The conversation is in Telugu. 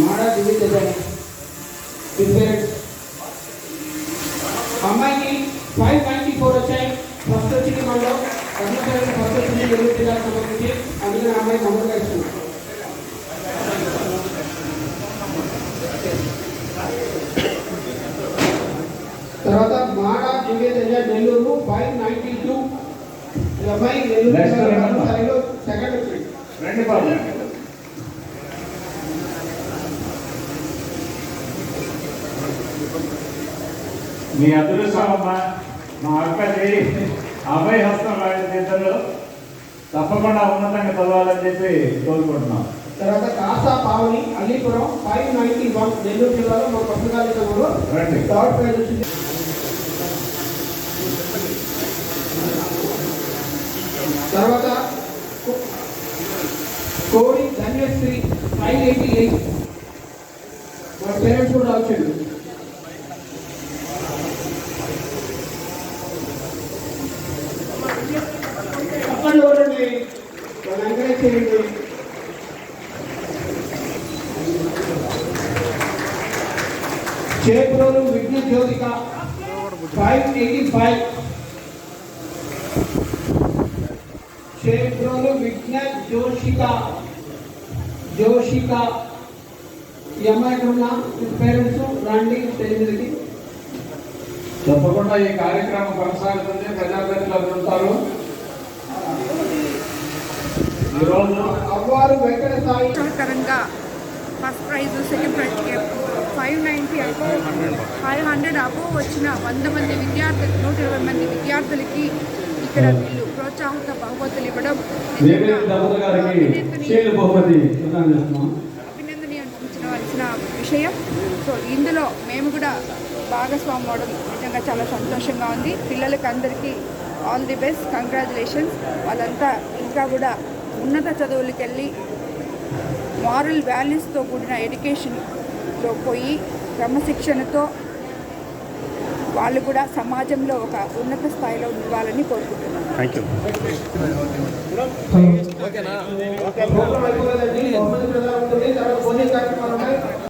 మాడా దివ్య అమ్మాయికి 594 వచ్చాయి. ఫస్ట్ వచ్చింది మనలో కర్ణాటక ఫస్ట్ వచ్చింది నెల్లూరు జిల్లాకు సంబంధించి. అందుకని అమ్మాయి మామూలుగా ఇస్తున్నాం. తర్వాత మాడా దివ్య నెల్లూరు 592. అమ్మాయి నెల్లూరు సెకండ్ వచ్చింది. మీ అదృష్టం అమ్మా. మా అక్క చేయి అబ్బాయి హస్తం ఇద్దరు తప్పకుండా ఉన్నతంగా చదవాలని చెప్పి కోరుకుంటున్నాం. తర్వాత కాసా పావని అలీపురం 591 నెల్లూరు జిల్లాలో మా పుస్తకాలు థర్డ్ ప్రైజ్ వచ్చింది. తర్వాత కోడి ధన్యశ్రీ 588 మా పేరెంట్స్ కూడా వచ్చాడు. అక్కడ చూడండి వాళ్ళు ఎంకరేజ్ చేయండి. చేపురోలు విద్యుత్ జ్యోతిక 585. చేపురోలు విజ్ఞాన్ జోషిక ఈ అమ్మాయి ఉన్న పేరెంట్స్ రండి తెలియదు. తప్పకుండా ఈ కార్యక్రమం కొనసాగుతుంది. ప్రజాప్రతినిధులు ఉంటారు. ఈరోజు Avvaru Venkata Sai first prize second prize 590 above 500 above వచ్చిన 100 మంది విద్యార్థులు 120 మంది విద్యార్థులకి ఇక్కడ వీళ్ళు ప్రోత్సాహక బహుమతులు ఇవ్వడం అభినందనీయించవలసిన విషయం. సో ఇందులో మేము కూడా భాగస్వామి అవడం నిజంగా చాలా సంతోషంగా ఉంది. పిల్లలకి అందరికీ ఆల్ ది బెస్ట్, కంగ్రాచులేషన్స్. వాళ్ళంతా ఇంకా కూడా ఉన్నత చదువులకు వెళ్ళి మారల్ వాల్యూస్తో కూడిన ఎడ్యుకేషన్లో పోయి క్రమశిక్షణతో వాళ్ళు కూడా సమాజంలో ఒక ఉన్నత స్థాయిలో ఉండాలని కోరుకుంటున్నాను. Thank you.